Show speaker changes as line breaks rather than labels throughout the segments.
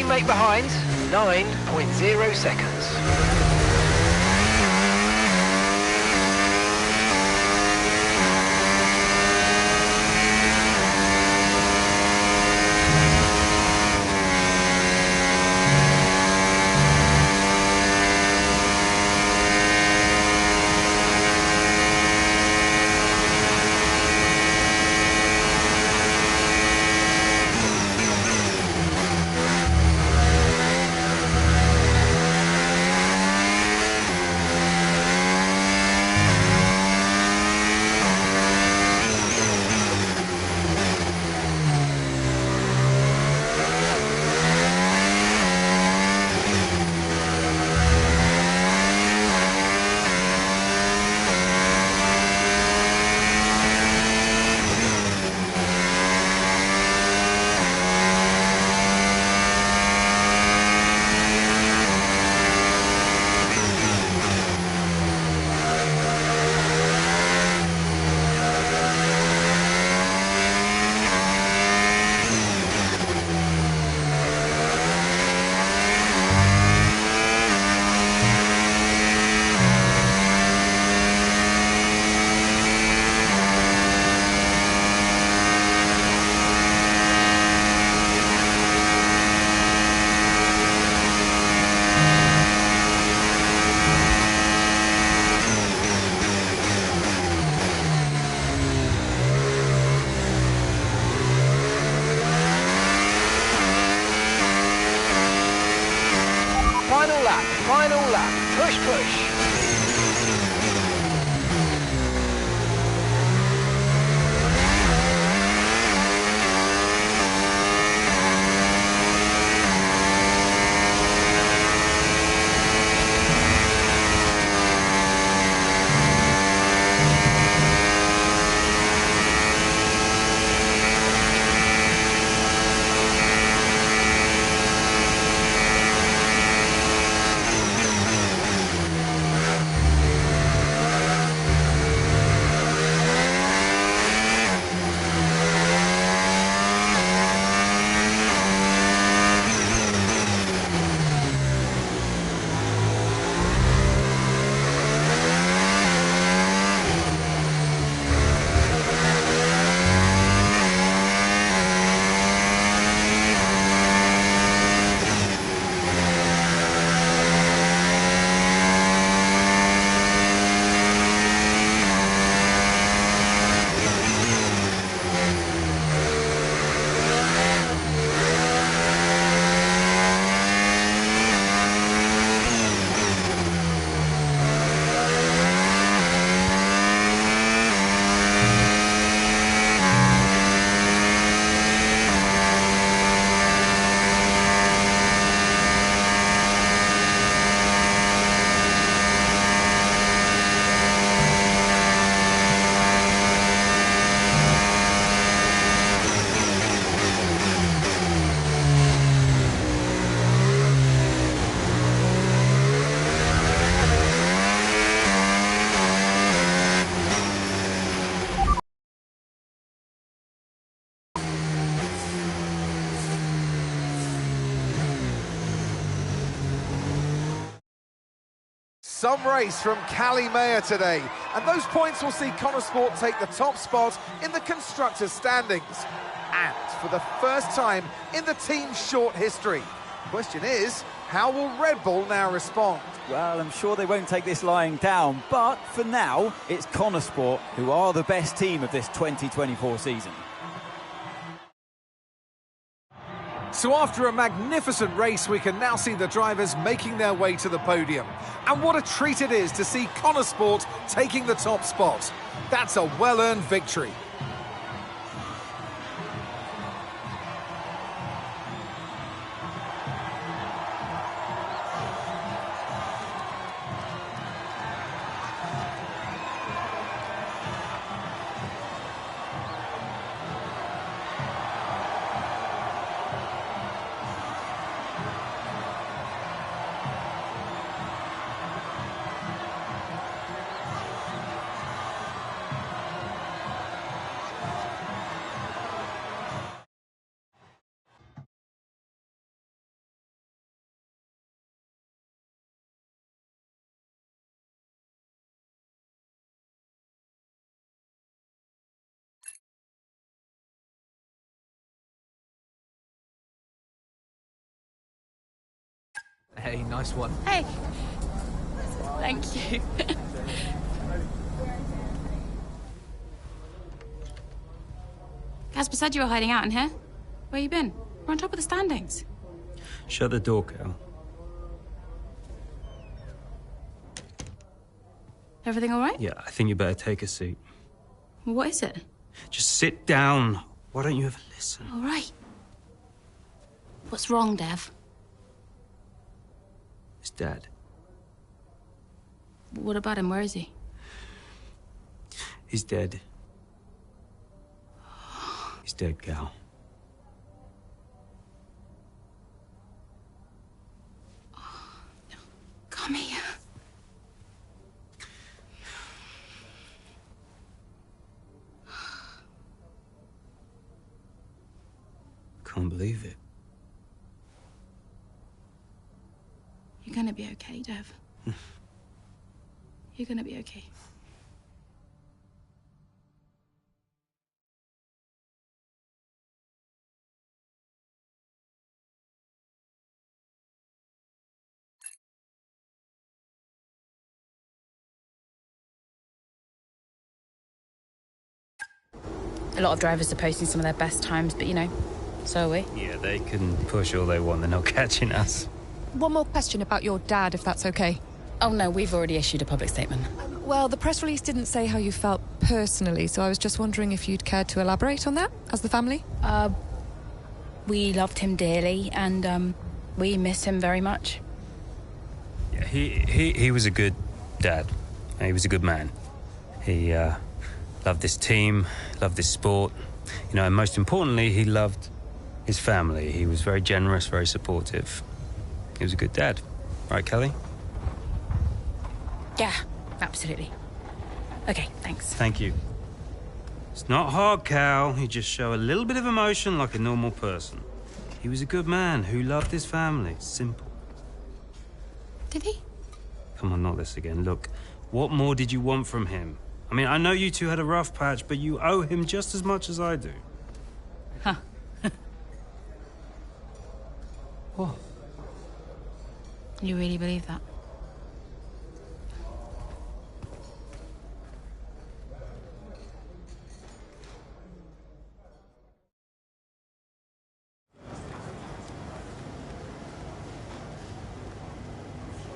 teammate behind, 9.0 seconds. Final lap, push, push.
Some race from Cali Mayer today, and those points will see Conesport take the top spot in the constructors' standings. And for the first time in the team's short history. The question is, how will Red Bull now respond?
Well, I'm sure they won't take this lying down, but for now, it's Conesport who are the best team of this 2024 season.
So after a magnificent race, we can now see the drivers making their way to the podium. And what a treat it is to see Conesport taking the top spot. That's a well-earned victory.
Hey, nice one.
Hey. Thank you. Casper said you were hiding out in here. Where you been? We're on top of the standings.
Shut the door, Cal.
Everything all right?
Yeah, I think you better take a seat.
What is it?
Just sit down. Why don't you ever listen?
All right. What's wrong, Dev?
It's Dad.
What about him? Where is he?
He's dead. He's dead, Cal.
Come here.
Can't believe it.
You're gonna be okay, Dev. You're gonna be okay. A lot of drivers are posting some of their best times, but you know, so are we.
Yeah, they can push all they want. They're not catching us.
One more question about your dad, if that's okay.
Oh no, we've already issued a public statement.
Well, the press release didn't say how you felt personally, so I was just wondering if you'd care to elaborate on that, as the family?
We loved him dearly, and we miss him very much.
Yeah, he was a good dad. He was a good man. He loved this team, loved this sport. You know, and most importantly, he loved his family. He was very generous, very supportive. He was a good dad. Right, Kelly?
Yeah, absolutely. Okay, thanks.
Thank you. It's not hard, Cal. You just show a little bit of emotion like a normal person. He was a good man who loved his family. Simple.
Did he?
Come on, not this again. Look, what more did you want from him? I mean, I know you two had a rough patch, but you owe him just as much as I do.
Huh.
What?
You really believe that?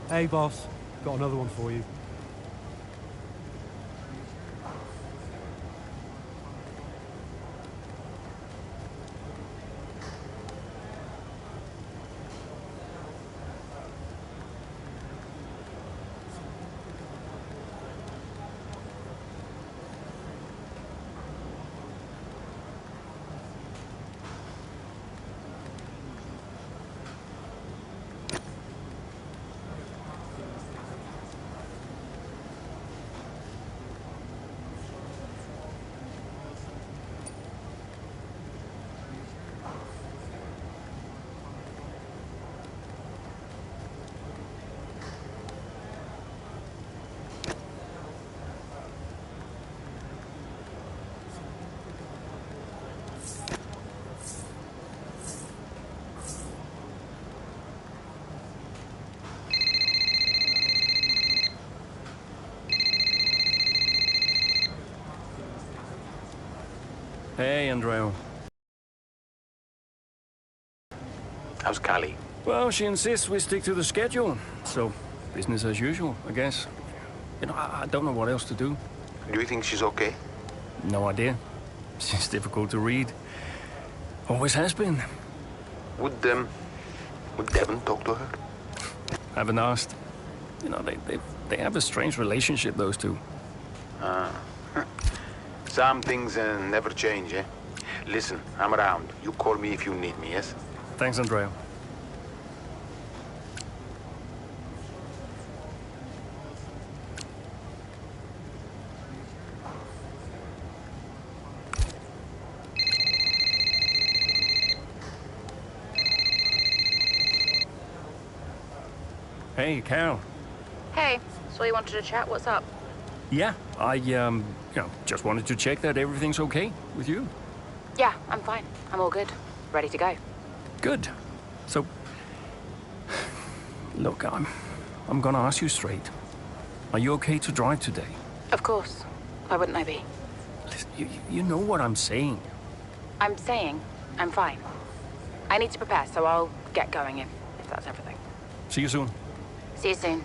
Hey, boss. Got another one for you.
Hey, Andrea.
How's Callie?
Well, she insists we stick to the schedule. So, business as usual, I guess. You know, I don't know what else to do.
Do you think she's okay?
No idea. She's difficult to read. Always has been.
Would Devon talk to her?
Haven't asked. You know, they have a strange relationship, those two.
Some things never change, eh? Listen, I'm around. You call me if you need me, yes?
Thanks, Andrea. Hey, Carol.
Hey, so you wanted to chat? What's up?
Yeah, I, just wanted to check that everything's okay with you.
Yeah, I'm fine. I'm all good. Ready to go.
Good. So, Look, I'm gonna ask you straight. Are you okay to drive today?
Of course. Why wouldn't I be?
Listen, you know what I'm saying.
I'm saying I'm fine. I need to prepare, so I'll get going if that's everything.
See you soon.
See you soon.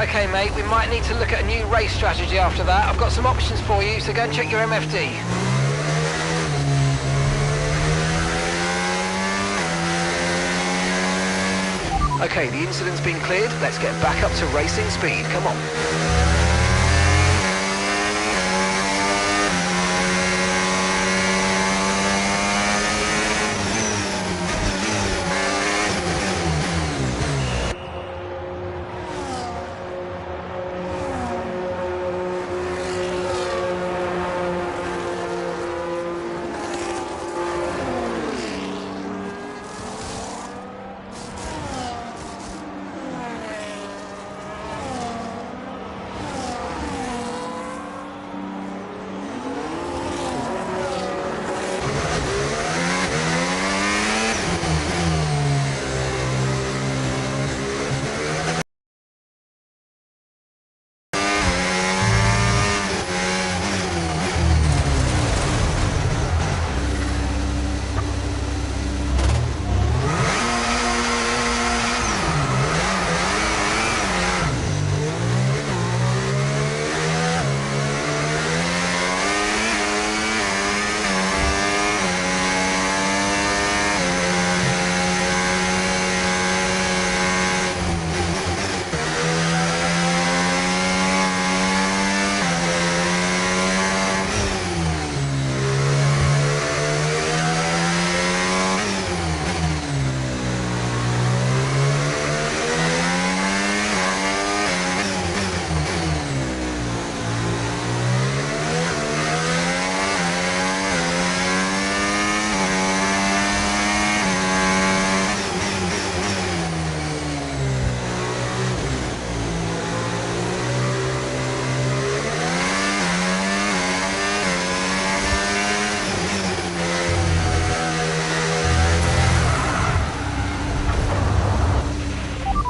Okay, mate, we might need to look at a new race strategy after that. I've got some options for you, so go and check your MFD. Okay, the incident's been cleared. Let's get back up to racing speed. Come on.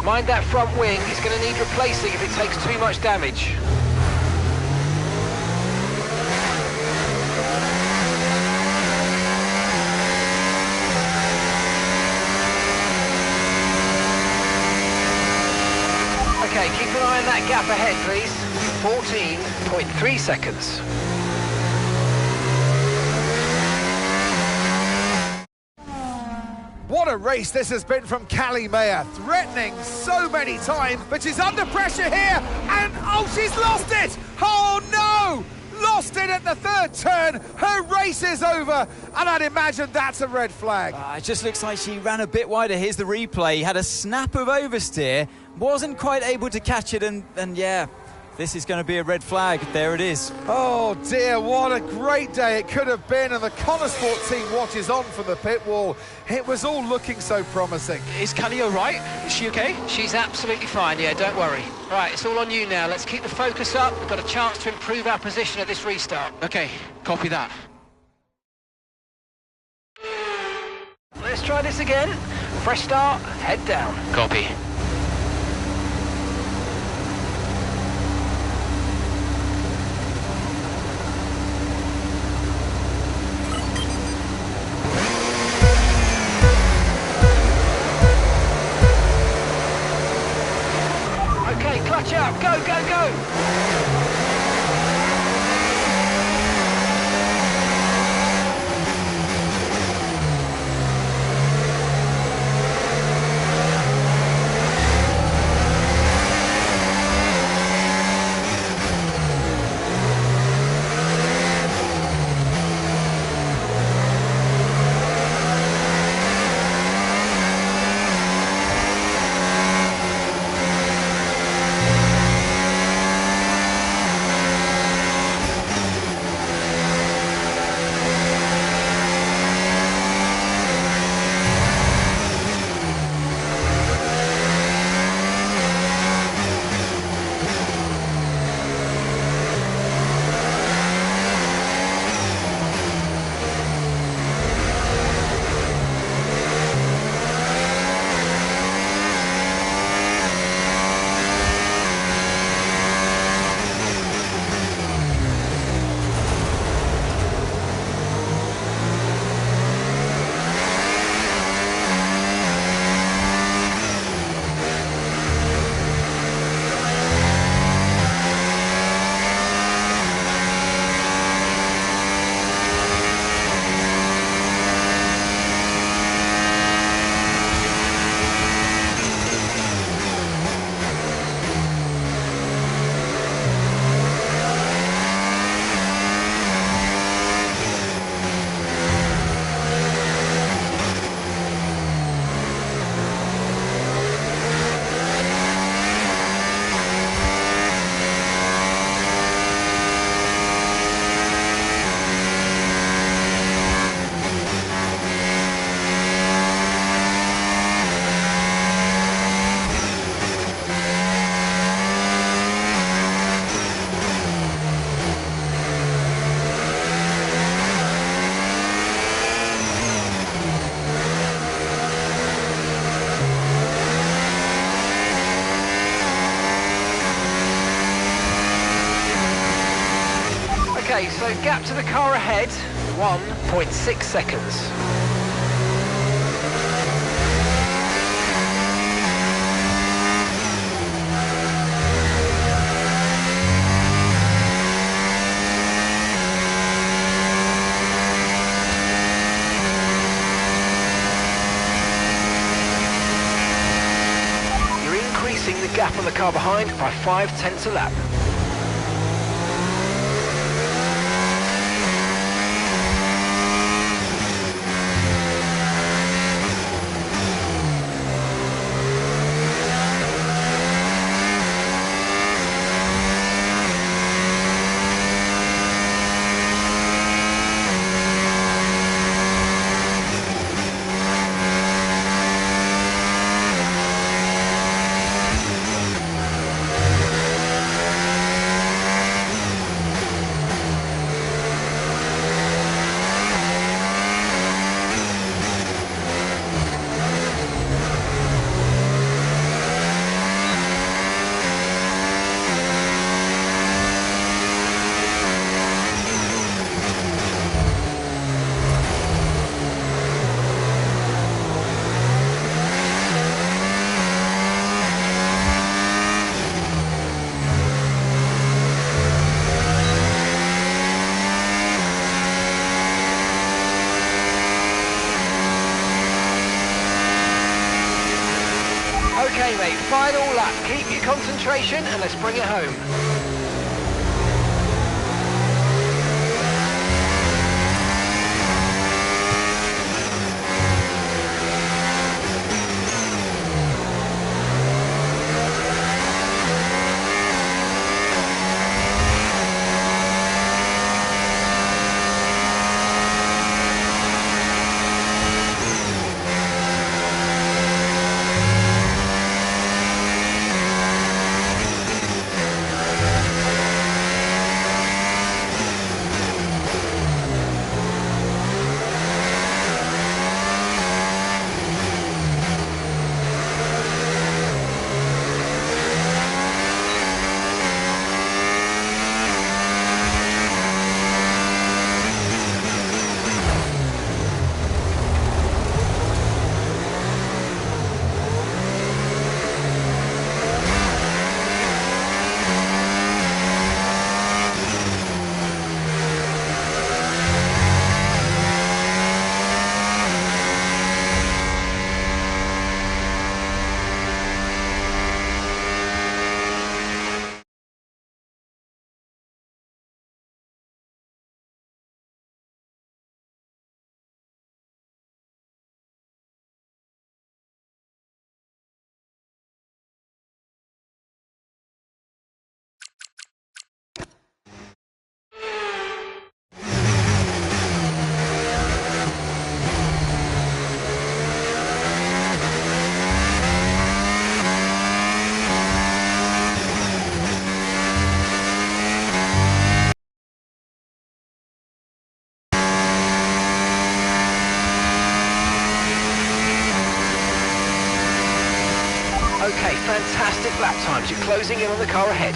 Mind that front wing, it's going to need replacing if it takes too much damage. Okay, keep an eye on that gap ahead, please. 14.3 seconds.
What a race this has been from Callie Mayer, threatening so many times, but she's under pressure here, and oh, she's lost it! Oh no! Lost it at the third turn, her race is over, and I'd imagine that's a red flag.
It just looks like she ran a bit wider. Here's the replay, had a snap of oversteer, wasn't quite able to catch it, and yeah, this is going to be a red flag. There it is.
Oh dear, what a great day it could have been, and the Connosport team watches on from the pit wall. It was all looking so promising.
Is Callie all right? Is she okay?
She's absolutely fine, yeah, don't worry. Right, it's all on you now. Let's keep the focus up. We've got a chance to improve our position at this restart.
Okay, copy that.
Let's try this again. Fresh start, head down.
Copy.
Clutch up, go, go, go! Okay, so gap to the car ahead, 1.6 seconds. Increasing the gap on the car behind by 0.5 a lap. Okay, mate, final lap. Keep your concentration and let's bring it home. Okay, fantastic lap times. You're closing in on the car ahead.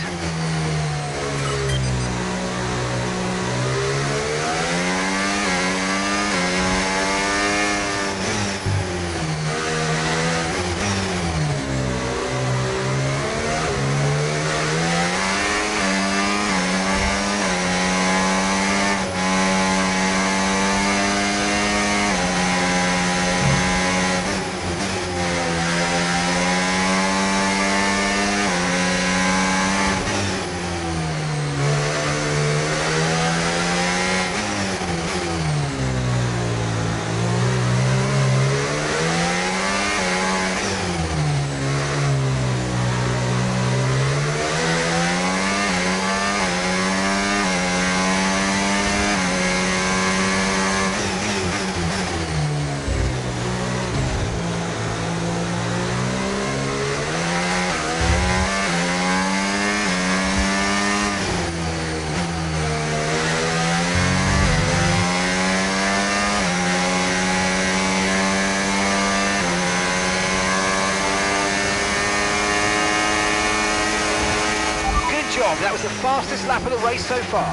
That was the fastest lap of the race so far.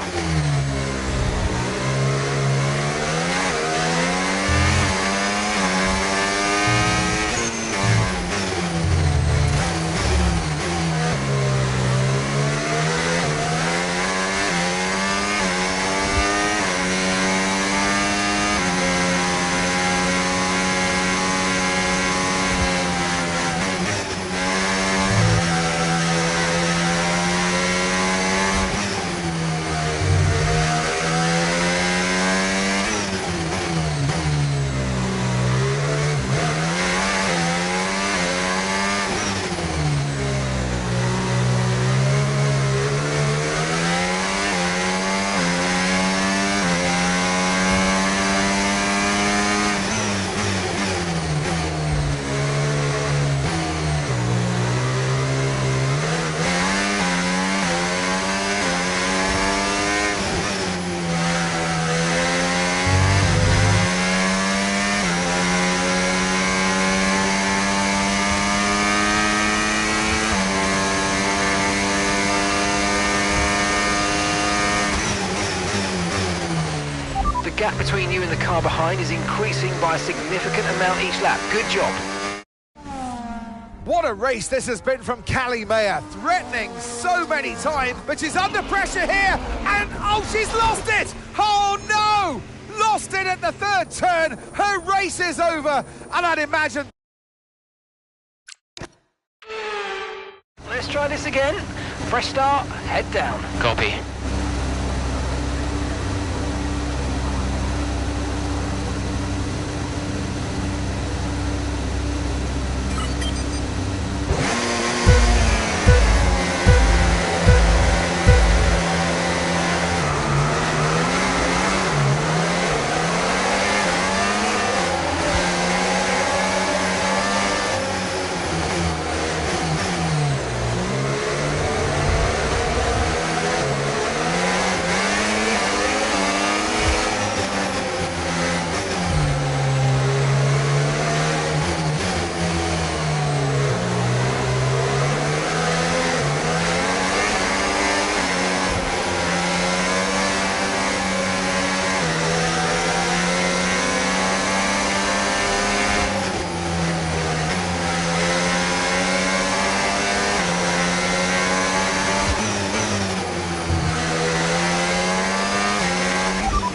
gap between you and the car behind is increasing by a significant amount each lap. Good job.
What a race this has been from Callie Mayer, threatening so many times, but she's under pressure here, and oh, she's lost it! Oh no! Lost it at the third turn, her race is over, and I'd imagine...
Let's try this again. Fresh start, head down.
Copy.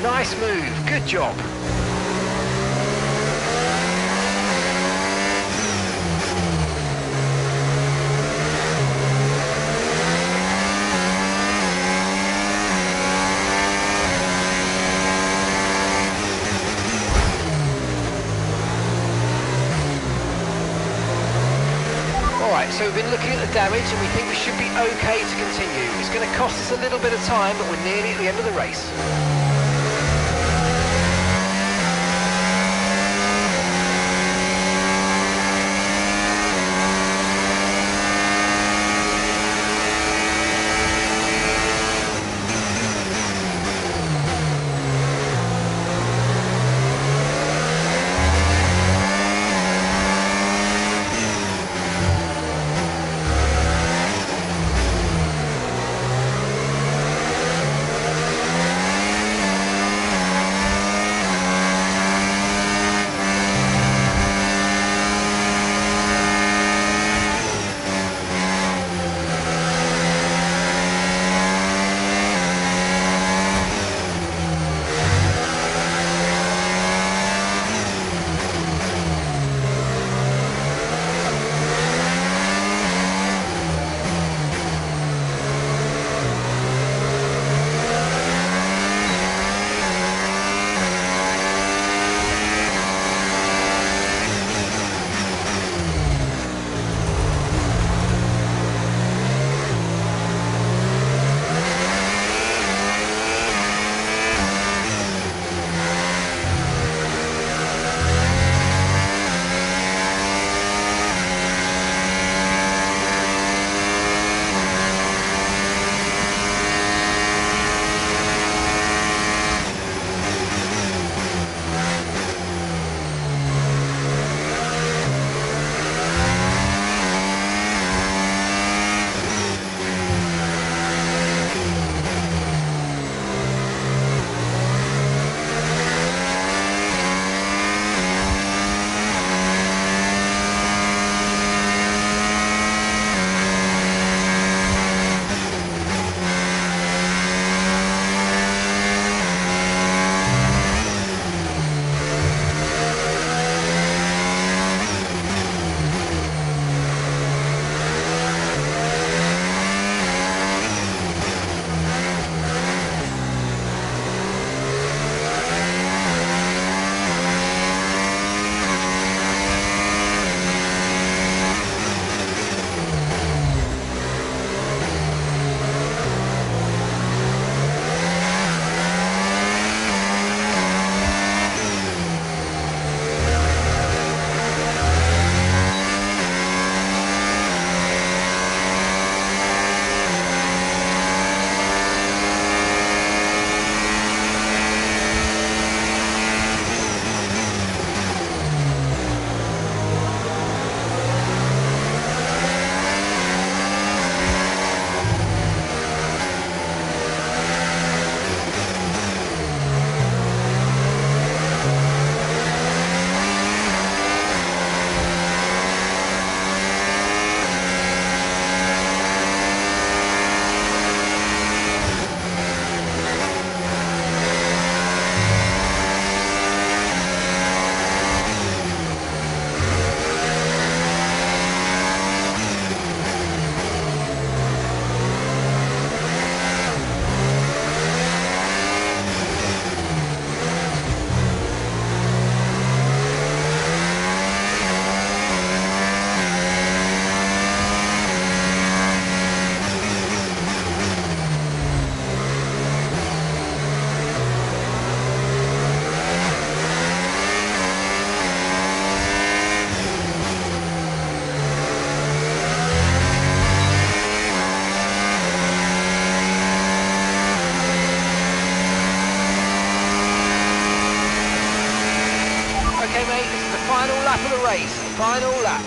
Nice move, good job. Alright, so we've been looking at the damage and we think we should be okay to continue. It's going to cost us a little bit of time, but we're nearly at the end of the race. the race. Final lap.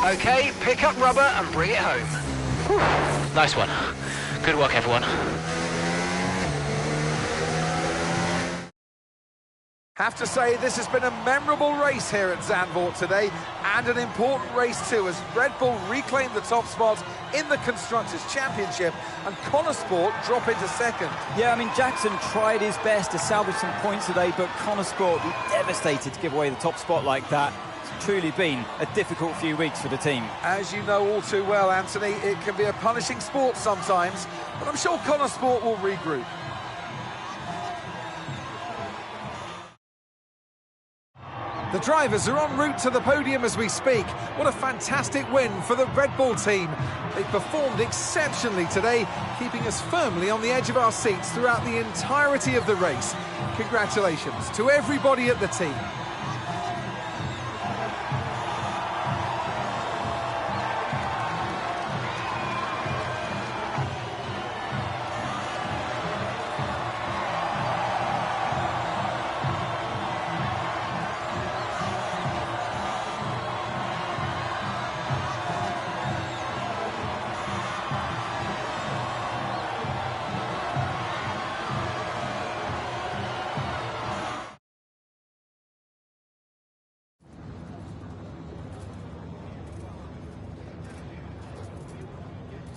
Okay, pick up rubber and bring it home.
Whew. Nice one. Good work, everyone.
Have to say, this has been a memorable race here at Zandvoort today, and an important race too, as Red Bull reclaimed the top spot in the Constructors' Championship, and Connor Sport drop into second.
Yeah, I mean, Jackson tried his best to salvage some points today, but Connor Sport was devastated to give away the top spot like that. It's truly been a difficult few weeks for the team.
As you know all too well, Anthony, it can be a punishing sport sometimes, but I'm sure Connor Sport will regroup. The drivers are en route to the podium as we speak. What a fantastic win for the Red Bull team. They performed exceptionally today, keeping us firmly on the edge of our seats throughout the entirety of the race. Congratulations to everybody at the team.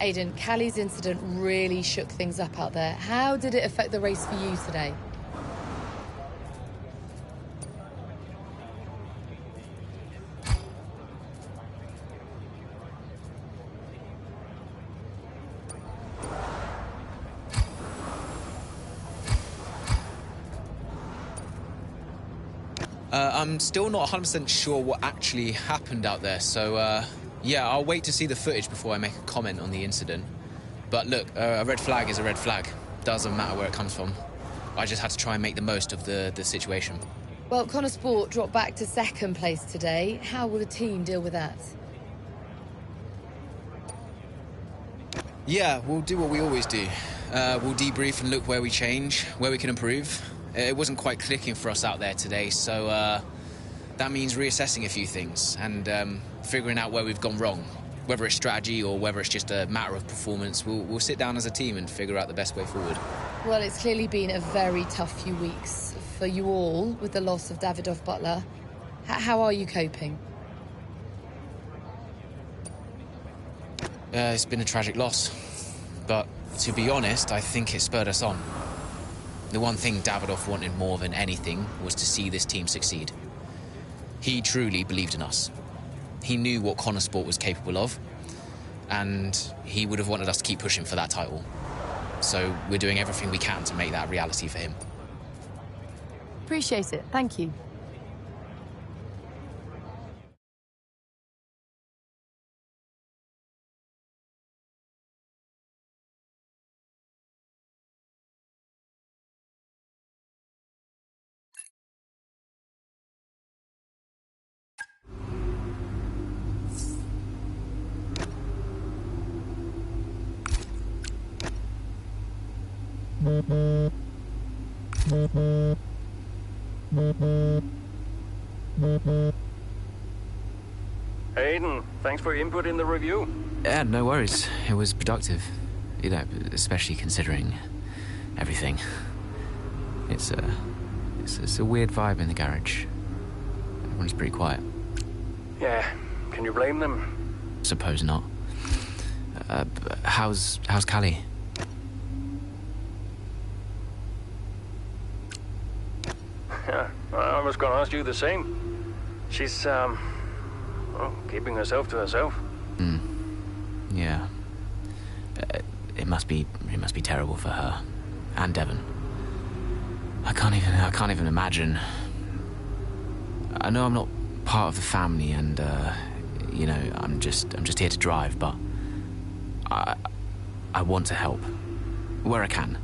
Aidan, Callie's incident really shook things up out there. How did it affect the race for you today?
I'm still not 100% sure what actually happened out there, so yeah, I'll wait to see the footage before I make a comment on the incident. But look, a red flag is a red flag. Doesn't matter where it comes from. I just had to try and make the most of the situation.
Well, Connor Sport dropped back to second place today. How will the team deal with that?
Yeah, we'll do what we always do. We'll debrief and look where we change, where we can improve. It wasn't quite clicking for us out there today, so that means reassessing a few things and figuring out where we've gone wrong. Whether it's strategy or whether it's just a matter of performance, we'll sit down as a team and figure out the best way forward.
Well, it's clearly been a very tough few weeks for you all with the loss of Davidoff Butler. How are you coping?
It's been a tragic loss, but to be honest, I think it spurred us on. The one thing Davidoff wanted more than anything was to see this team succeed. He truly believed in us. He knew what Connor Sport was capable of, and he would have wanted us to keep pushing for that title. So we're doing everything we can to make that a reality for him.
Appreciate it. Thank you.
Aidan, thanks for your input in the review.
Yeah, no worries. It was productive. You know, especially considering everything. It's a weird vibe in the garage. Everyone's pretty quiet.
Yeah, can you blame them?
Suppose not. How's Callie?
Yeah, I was going to ask you the same. She's, well, keeping herself to herself.
Yeah. It must be terrible for her and Devon. I can't even imagine. I know I'm not part of the family, and you know, I'm just here to drive, but I want to help where I can.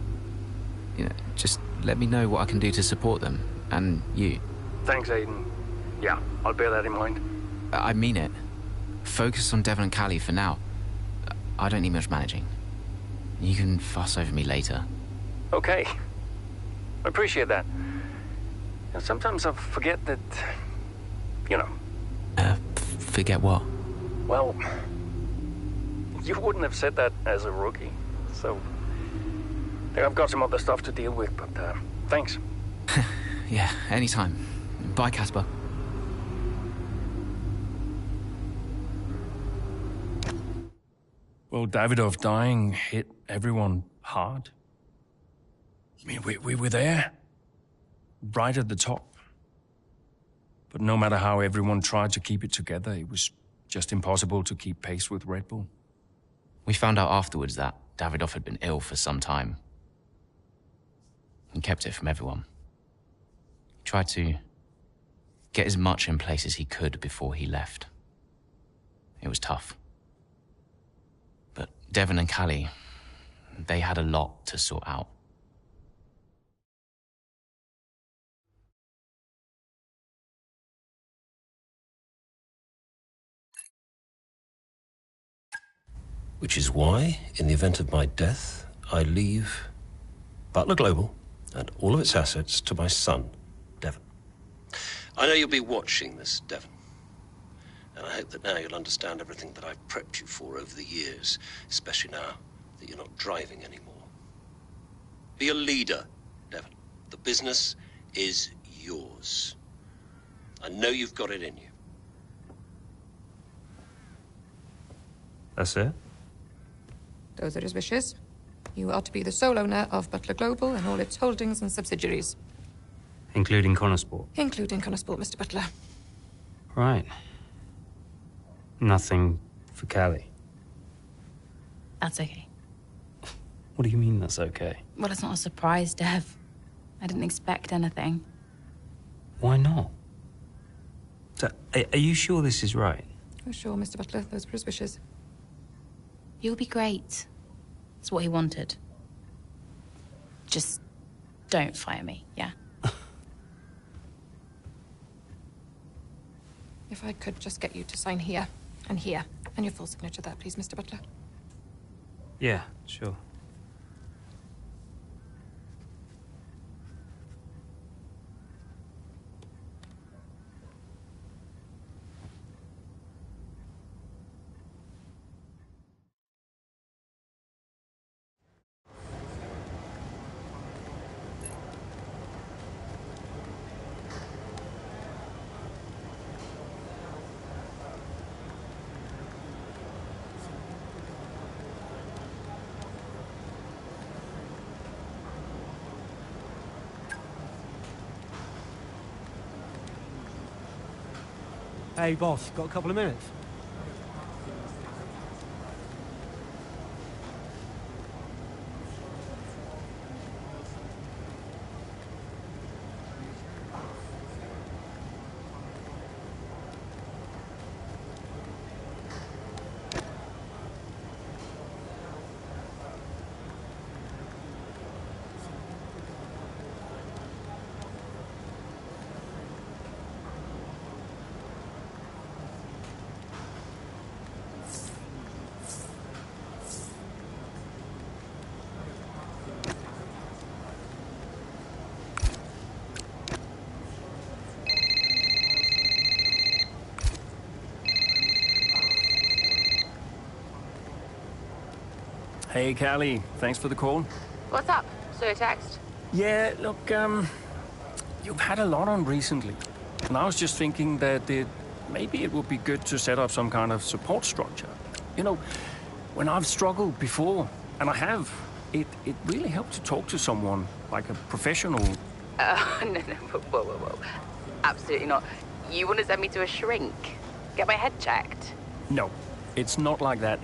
You know, just let me know what I can do to support them and you.
Thanks, Aidan. Yeah, I'll bear that in mind.
I mean it. Focus on Devon and Callie for now. I don't need much managing. You can fuss over me later.
Okay. I appreciate that. And sometimes I forget that, you know.
Forget what?
Well, you wouldn't have said that as a rookie. So, I've got some other stuff to deal with, but thanks.
Yeah, anytime. Bye, Casper.
Well, Davidoff dying hit everyone hard. I mean, we were there, right at the top. But no matter how everyone tried to keep it together, it was just impossible to keep pace with Red Bull.
We found out afterwards that Davidoff had been ill for some time. He kept it from everyone. He tried to get as much in place as he could before he left. It was tough. But Devon and Callie, they had a lot to sort out.
Which is why, in the event of my death, I leave Butler Global and all of its assets to my son, Devon. I know you'll be watching this, Devon. And I hope that now you'll understand everything that I've prepped you for over the years, especially now that you're not driving anymore. Be a leader, Devon. The business is yours. I know you've got it in you.
That's it?
Those are his wishes. You are to be the sole owner of Butler Global and all its holdings and subsidiaries.
Including Connorsport?
Including Connorsport, Mr. Butler.
Right. Nothing for Callie?
That's okay.
What do you mean that's okay?
Well, it's not a surprise, Dev. I didn't expect anything.
Why not? So, are you sure this is right?
Oh, sure, Mr. Butler. Those were his wishes.
You'll be great. That's what he wanted. Just don't fire me, yeah?
If I could just get you to sign here, and your full signature there, please, Mr. Butler.
Yeah, sure.
Hey, boss, got a couple of minutes?
Hey, Callie. Thanks for the call.
What's up? So a text?
Yeah, look, you've had a lot on recently. And I was just thinking that maybe it would be good to set up some kind of support structure. You know, when I've struggled before, and I have, it really helps to talk to someone, like a professional.
No, whoa. Absolutely not. You want to send me to a shrink? Get my head checked?
No, it's not like that.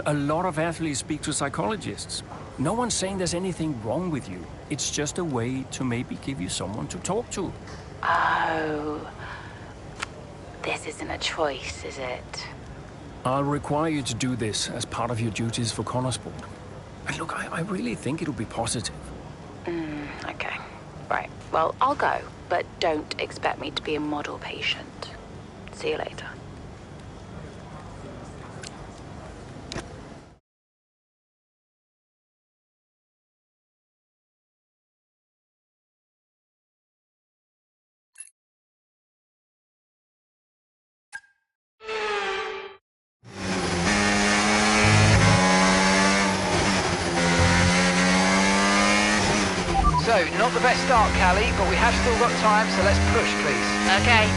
A lot of athletes speak to psychologists. No one's saying there's anything wrong with you. It's just a way to maybe give you someone to talk to.
Oh. This isn't a choice, is it?
I'll require you to do this as part of your duties for Connorsport. And look, I really think it'll be positive.
Okay. Right. Well, I'll go, but don't expect me to be a model patient. See you later.
So, not the best start, Callie, but we have still got time, so let's push, please.
Okay.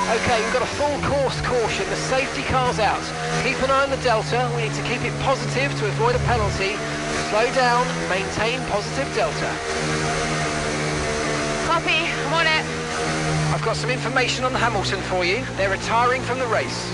Okay, we've got a full course caution. The safety car's out. Keep an eye on the delta. We need to keep it positive to avoid a penalty. Slow down, maintain positive delta.
Copy, I'm on it.
I've got some information on Hamilton for you. They're retiring from the race.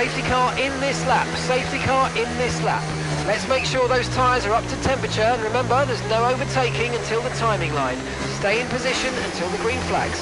Safety car in this lap. Safety car in this lap. Let's make sure those tyres are up to temperature, and remember, there's no overtaking until the timing line. Stay in position until the green flags.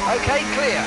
Okay, clear.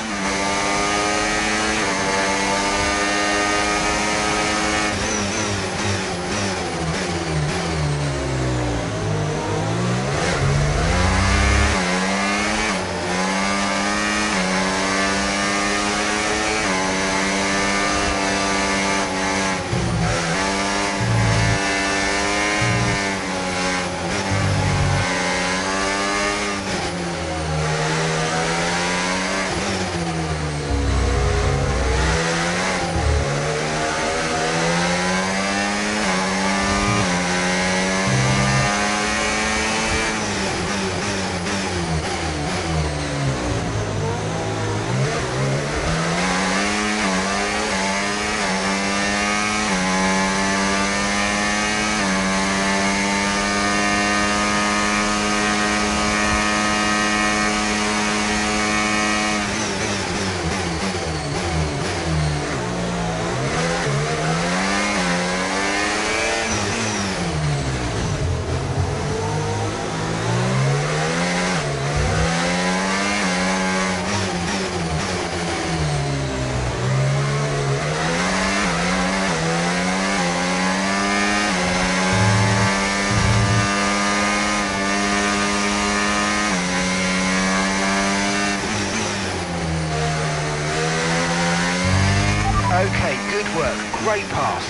Okay, good work. Great pass.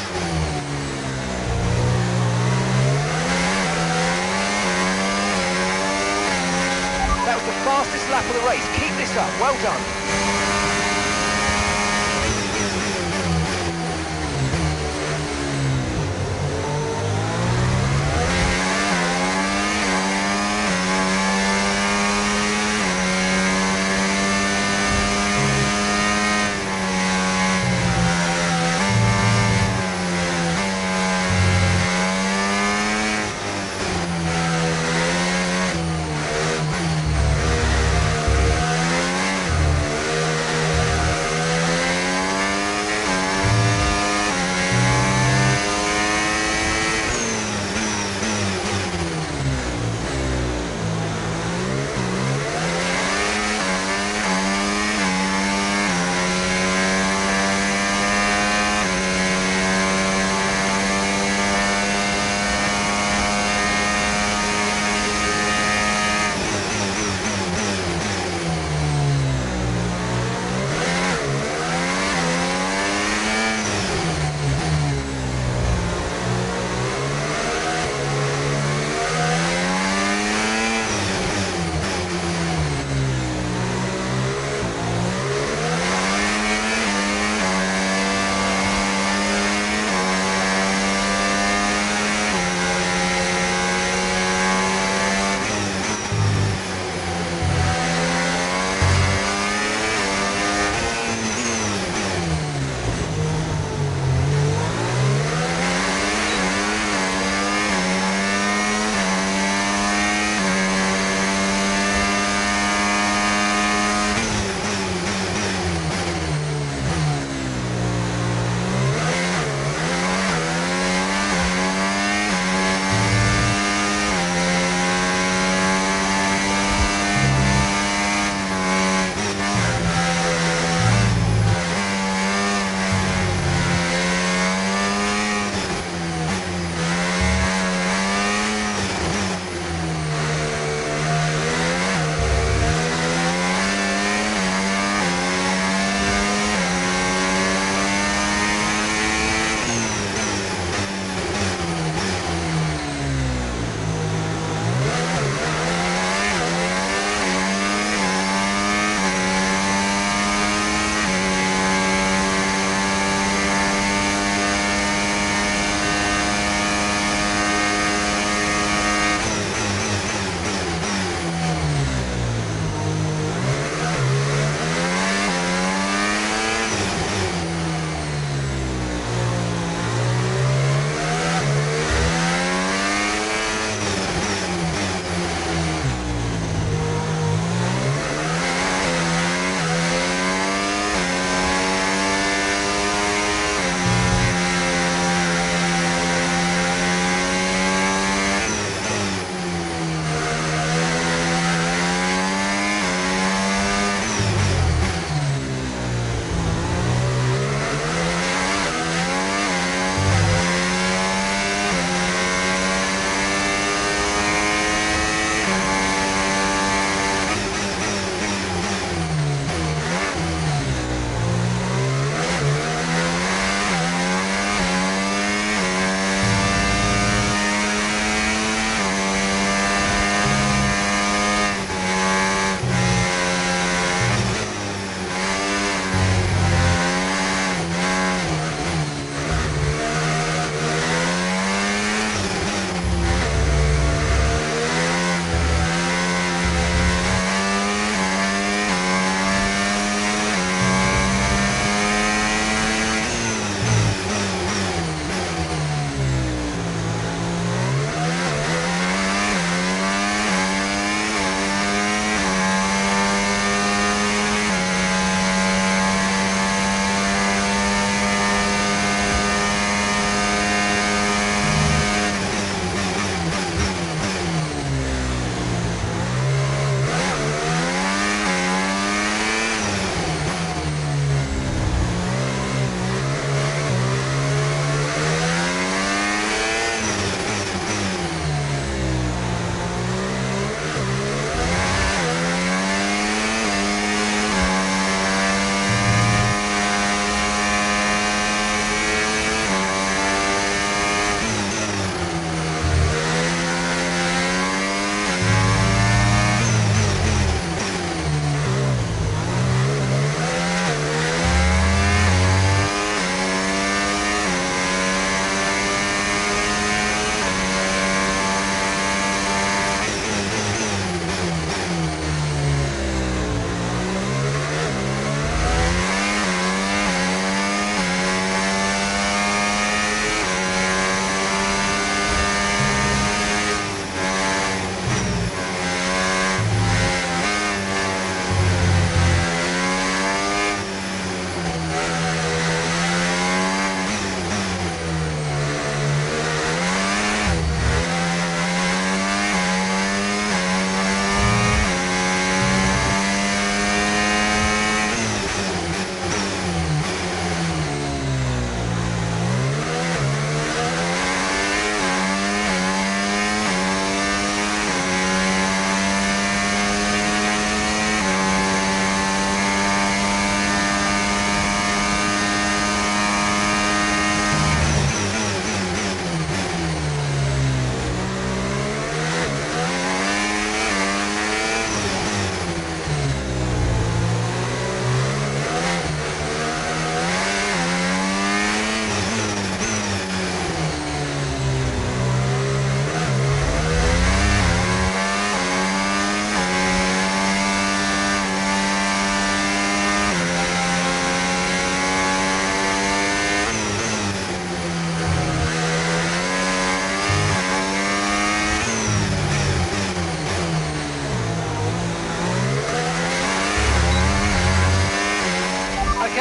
That was the fastest lap of the race. Keep this up. Well done.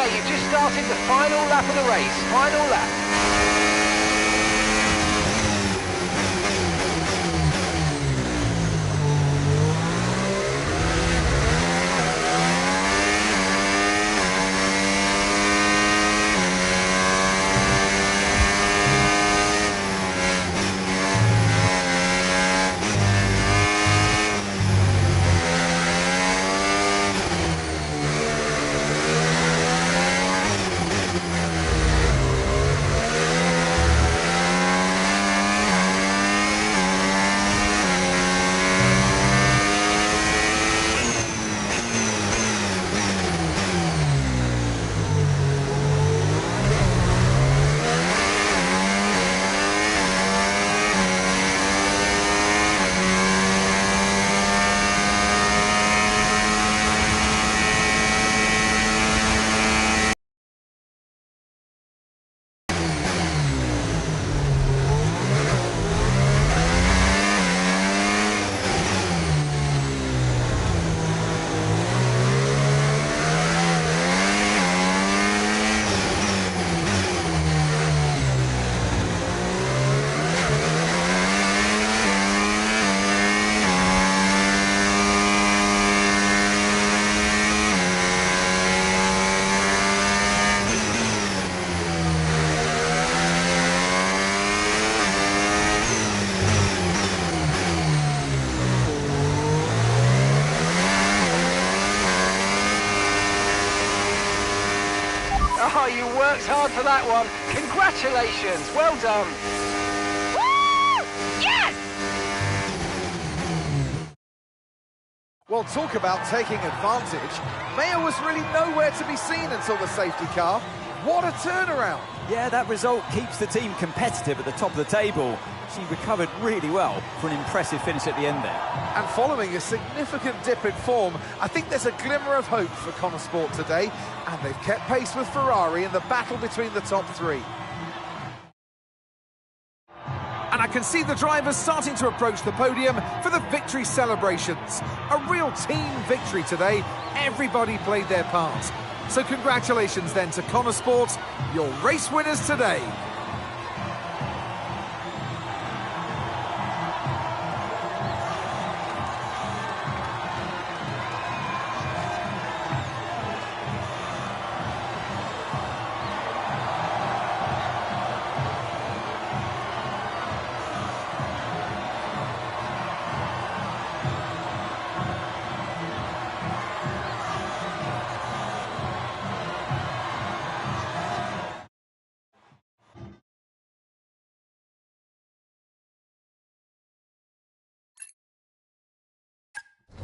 Okay, you've just started the final lap of the race. Final lap. Oh, you worked hard for that one. Congratulations, well done.
Woo! Yes!
Well, talk about taking advantage. Mayer was really nowhere to be seen until the safety car. What a turnaround.
Yeah, that result keeps the team competitive at the top of the table. She recovered really well for an impressive finish at the end there.
And following a significant dip in form, I think there's a glimmer of hope for Connor Sport today, and they've kept pace with Ferrari in the battle between the top three. And I can see the drivers starting to approach the podium for the victory celebrations. A real team victory today. Everybody played their part. So congratulations then to Connor Sport, your race winners today.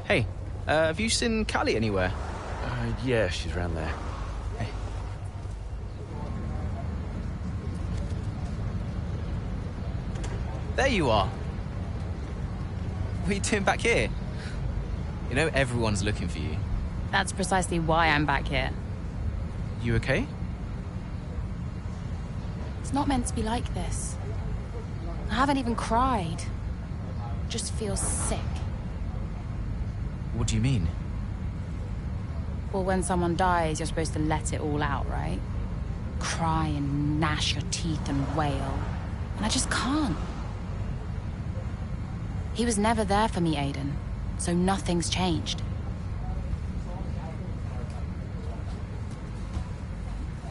Hey, have you seen Callie anywhere?
Yeah, she's around there.
Hey. There you are. What are you doing back here? You know everyone's looking for you.
That's precisely why I'm back here.
You okay?
It's not meant to be like this. I haven't even cried. Just feel sick.
What do you mean?
Well, when someone dies, you're supposed to let it all out, right? Cry and gnash your teeth and wail. And I just can't. He was never there for me, Aiden. So nothing's changed.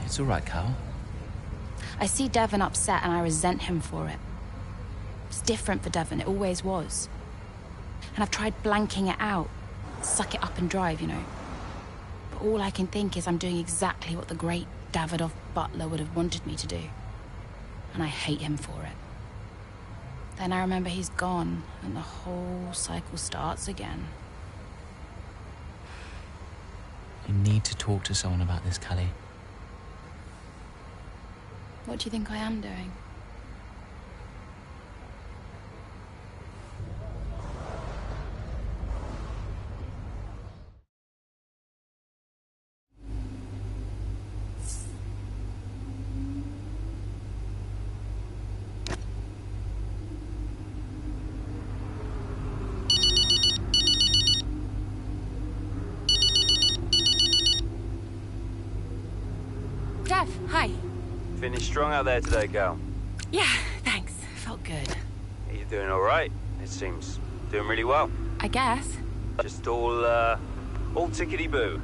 It's all right, Cal.
I see Devon upset and I resent him for it. It's different for Devon, it always was. And I've tried blanking it out. Suck it up and drive, you know. But all I can think is I'm doing exactly what the great Davidoff Butler would have wanted me to do. And I hate him for it. Then I remember he's gone, and the whole cycle starts again.
You need to talk to someone about this, Callie.
What do you think I am doing?
Finished strong out there today, Gal.
Yeah, thanks. Felt good.
You're doing all right. It seems doing really well.
I guess.
Just all tickety-boo.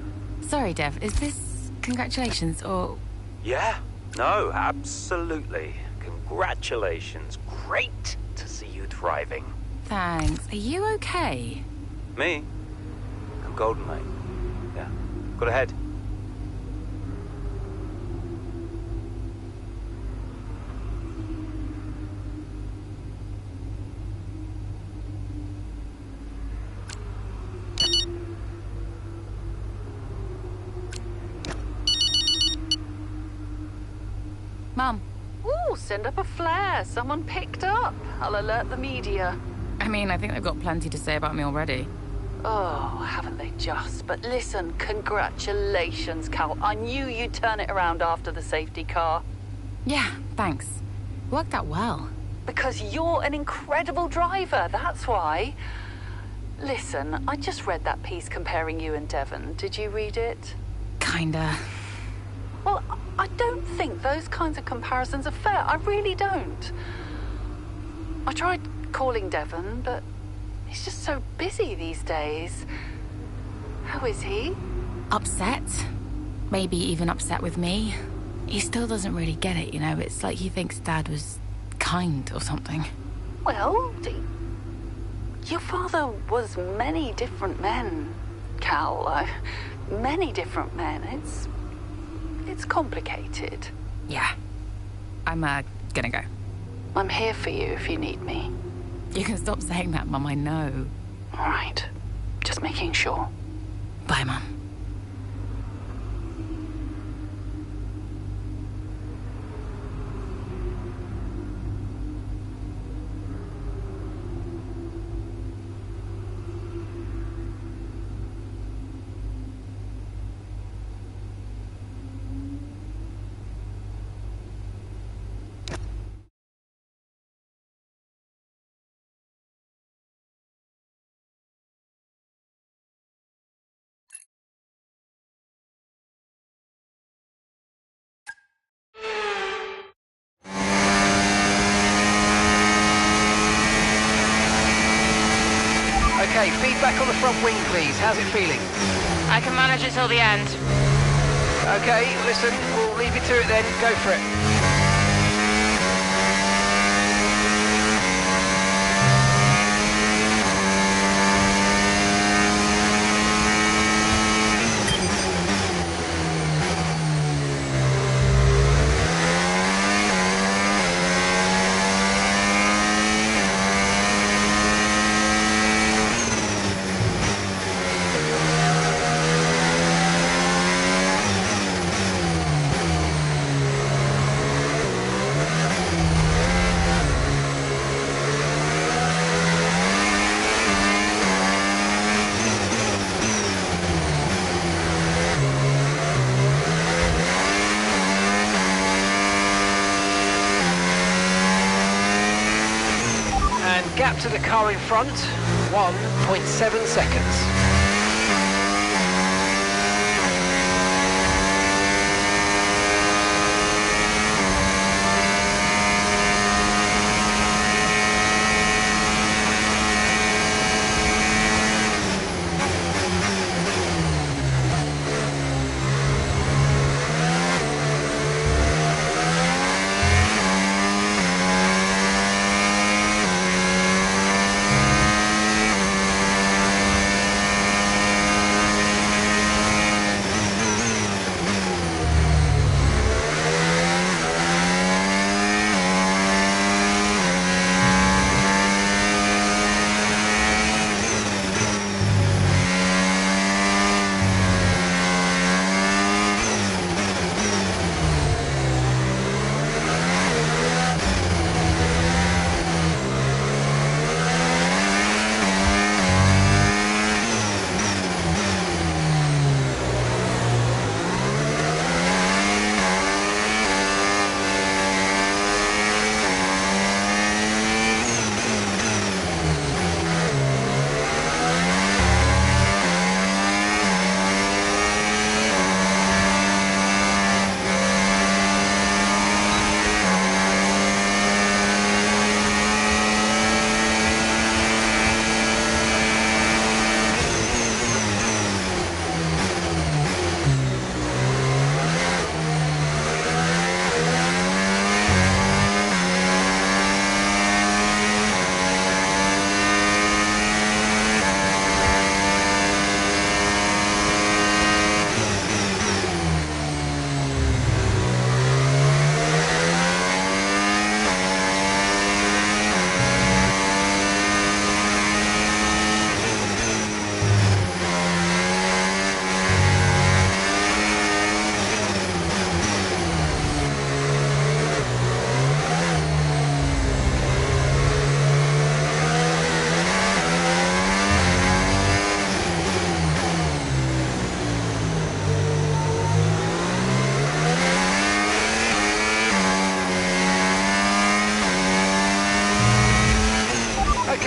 Sorry, Dev. Is this congratulations or...
Yeah. No, absolutely. Congratulations. Great to see you thriving.
Thanks. Are you okay?
Me? I'm golden, mate. Yeah. Got a head.
Mum.
Ooh, send up a flare. Someone picked up. I'll alert the media.
I mean, I think they've got plenty to say about me already.
Oh, haven't they just? But listen, congratulations, Cal. I knew you'd turn it around after the safety car.
Yeah, thanks. Worked out well.
Because you're an incredible driver, that's why. Listen, I just read that piece comparing you and Devon. Did you read it?
Kinda.
Well, I don't think those kinds of comparisons are fair. I really don't. I tried calling Devon, but he's just so busy these days. How is he?
Upset. Maybe even upset with me. He still doesn't really get it, you know? It's like he thinks Dad was kind or something.
Well, your father was many different men, Cal. Many different men. It's complicated.
Yeah. I'm, gonna go.
I'm here for you if you need me.
You can stop saying that, Mum, I know.
All right. Just making sure.
Bye, Mum.
Okay, feedback on the front wing, please. How's it feeling?
I can manage it till the end.
Okay, listen, we'll leave you to it then. Go for it. Gap to the car in front, 1.7 seconds.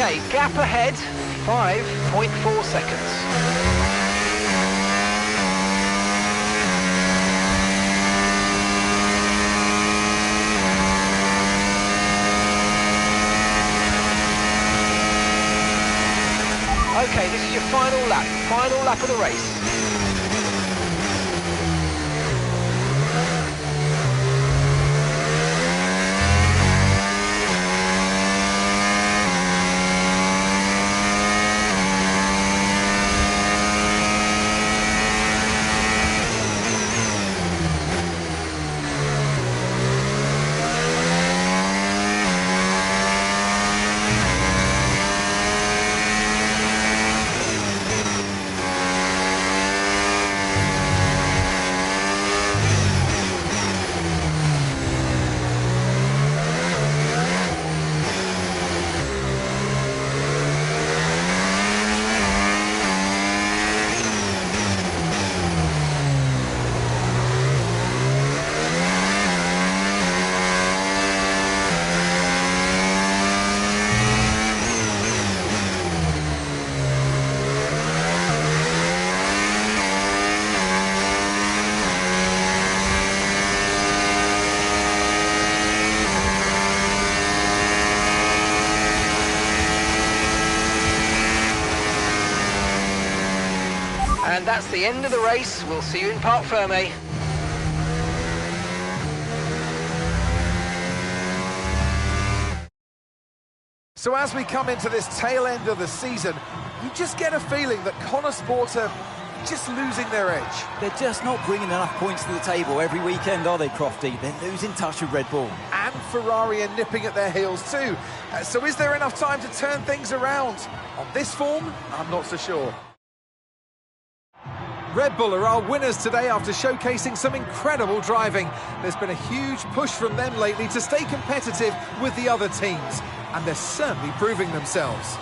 Okay, gap ahead, 5.4 seconds. Okay, this is your final lap of the race. And that's the end of the race. We'll see you in Parc Fermé.
So as we come into this tail end of the season, you just get a feeling that Connor Sport are just losing their edge.
They're just not bringing enough points to the table every weekend, are they, Crofty? They're losing touch with Red Bull.
And Ferrari are nipping at their heels too. So is there enough time to turn things around? On this form, I'm not so sure. Red Bull are our winners today after showcasing some incredible driving. There's been a huge push from them lately to stay competitive with the other teams, and they're certainly proving themselves.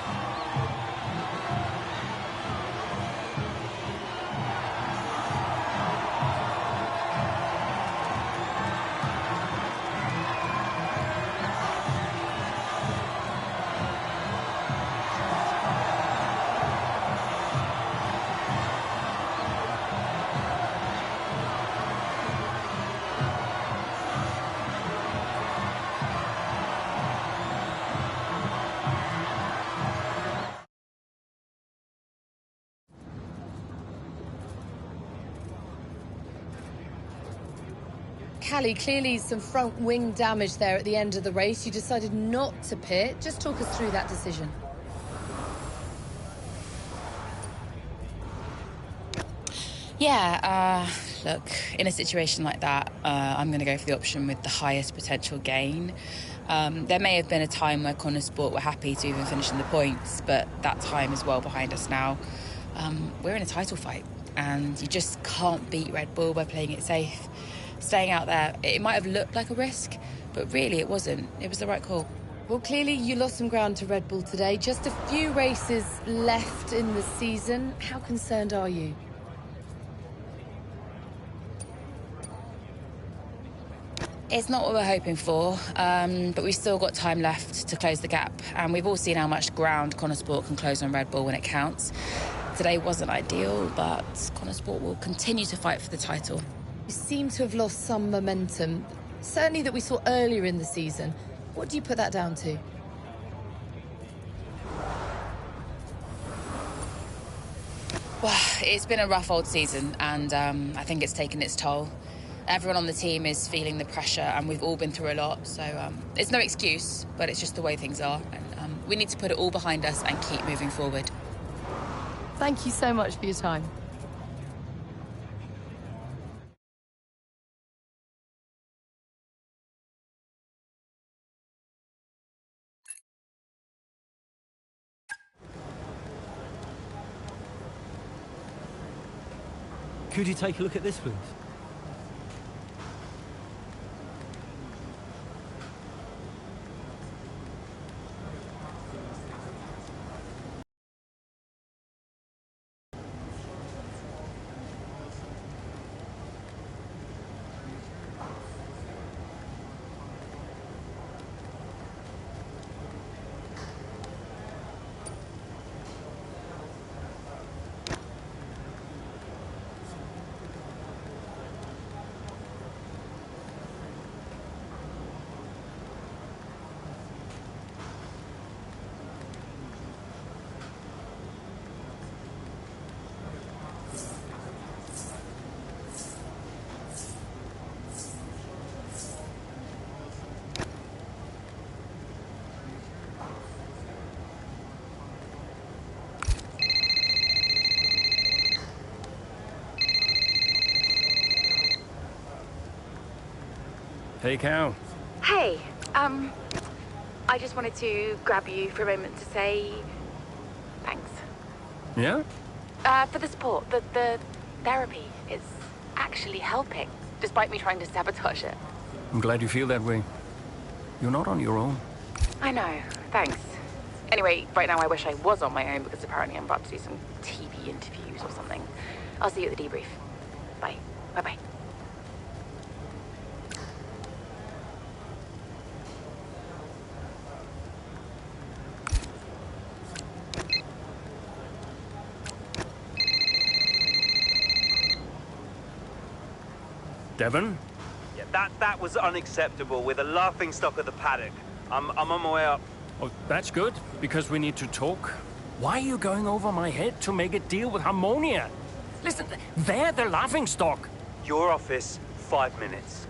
Callie, clearly some front wing damage there at the end of the race. You decided not to pit. Just talk us through that decision.
Yeah, look, in a situation like that, I'm going to go for the option with the highest potential gain. There may have been a time where Connor Sport were happy to even finish in the points, but that time is well behind us now. We're in a title fight, and you just can't beat Red Bull by playing it safe. Staying out there, it might have looked like a risk, but really it wasn't. It was the right call.
Well, clearly you lost some ground to Red Bull today. Just a few races left in the season. How concerned are you?
It's not what we're hoping for, but we've still got time left to close the gap. And we've all seen how much ground Connor Sport can close on Red Bull when it counts. Today wasn't ideal, but Connor Sport will continue to fight for the title.
You seem to have lost some momentum, certainly that we saw earlier in the season. What do you put that down to?
Well, it's been a rough old season, and I think it's taken its toll. Everyone on the team is feeling the pressure, and we've all been through a lot, so it's no excuse, but it's just the way things are, and we need to put it all behind us and keep moving forward.
Thank you so much for your time.
Could you take a look at this, please?
Hey, Cal.
Hey, I just wanted to grab you for a moment to say thanks.
Yeah?
For the support, the therapy is actually helping, despite me trying to sabotage it.
I'm glad you feel that way. You're not on your own.
I know, thanks. Anyway, right now I wish I was on my own because apparently I'm about to do some TV interviews or something. I'll see you at the debrief. Bye. Bye-bye.
Devon?
Yeah, that was unacceptable with a laughingstock at the paddock. I'm on my way up.
Oh, that's good, because we need to talk. Why are you going over my head to make a deal with Harmonia? Listen, they're the laughingstock.
Your office, 5 minutes.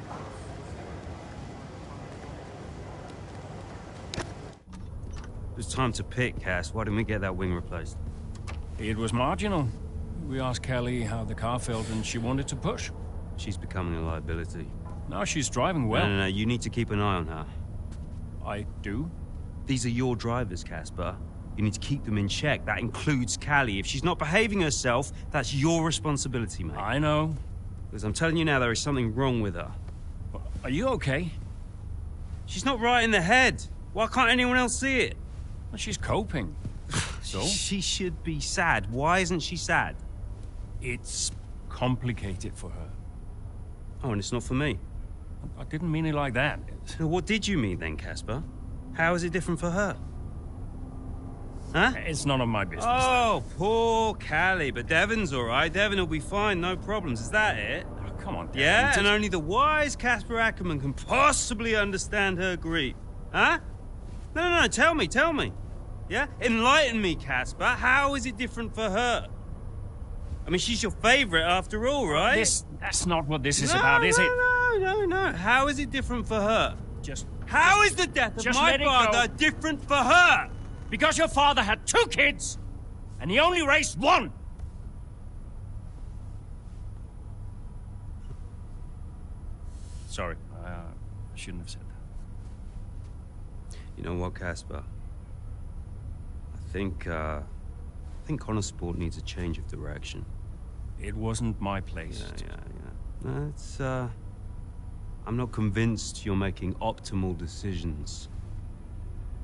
It's time to pick, Cass. Why didn't we get that wing replaced?
It was marginal. We asked Kelly how the car felt, and she wanted to push.
She's becoming a liability.
Now she's driving well.
No, you need to keep an eye on her.
I do?
These are your drivers, Casper. You need to keep them in check. That includes Callie. If she's not behaving herself, that's your responsibility, mate.
I know.
Because I'm telling you now, there is something wrong with her.
Are you okay?
She's not right in the head. Why can't anyone else see it?
Well, she's coping. So?
She should be sad. Why isn't she sad?
It's complicated for her.
Oh, and it's not for me.
I didn't mean it like that.
So what did you mean then, Casper? How is it different for her? Huh?
It's none of my business.
Oh, poor Callie. But Devon's all right. Devon will be fine, no problems. Is that it?
Oh, come on, Devon.
Yeah, and only the wise Casper Ackerman can possibly understand her grief. Huh? No, tell me. Yeah? Enlighten me, Casper. How is it different for her? I mean, she's your favorite after all, right?
That's not what this is about, is it?
No. How is it different for her? How is the death of
just
my father different for her?
Because your father had 2 kids, and he only raised 1. Sorry, I shouldn't have said that.
You know what, Casper? I think Connor Sport needs a change of direction.
It wasn't my place.
Yeah. No, it's, I'm not convinced you're making optimal decisions.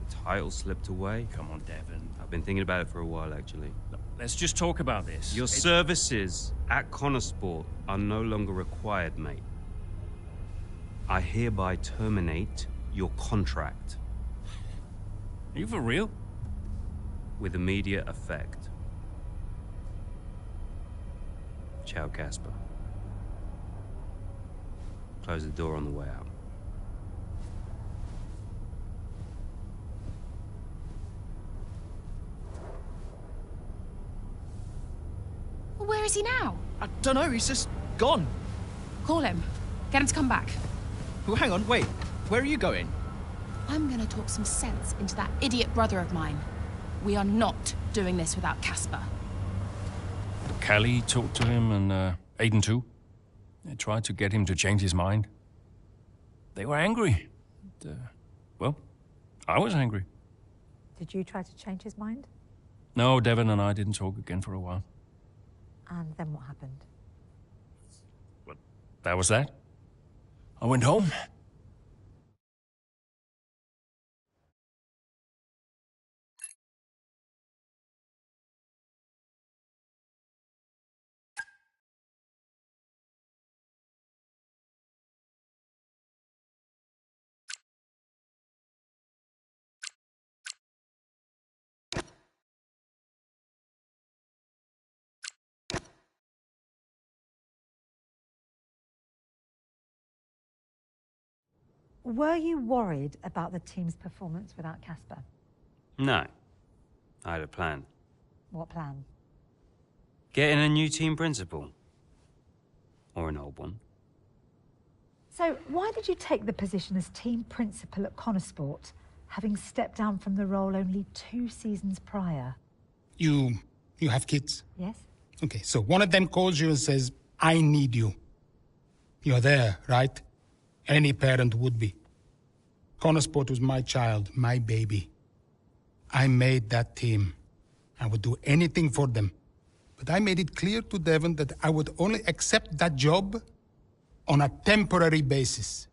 The title slipped away.
Come on, Devon.
I've been thinking about it for a while, actually.
Look, let's just talk about this.
Your services at Connor Sport are no longer required, mate. I hereby terminate your contract.
Are you for real?
With immediate effect. Ciao, Casper. Close the door on the way out.
Well, where is he now?
I don't know, he's just gone.
Call him. Get him to come back.
Well, hang on, wait. Where are you going?
I'm gonna talk some sense into that idiot brother of mine. We are not doing this without Casper.
Callie talked to him, and Aiden too. They tried to get him to change his mind. They were angry. Well, I was angry.
Did you try to change his mind?
No, Devon and I didn't talk again for a while.
And then what happened?
That was that. I went home.
Were you worried about the team's performance without Casper?
No. I had a plan.
What plan?
Getting a new team principal. Or an old one.
So, why did you take the position as team principal at Connor Sport, having stepped down from the role only 2 seasons prior?
You have kids?
Yes.
Okay, so one of them calls you and says, I need you. You're there, right? Any parent would be. Connosport was my child, my baby. I made that team. I would do anything for them. But I made it clear to Devon that I would only accept that job on a temporary basis.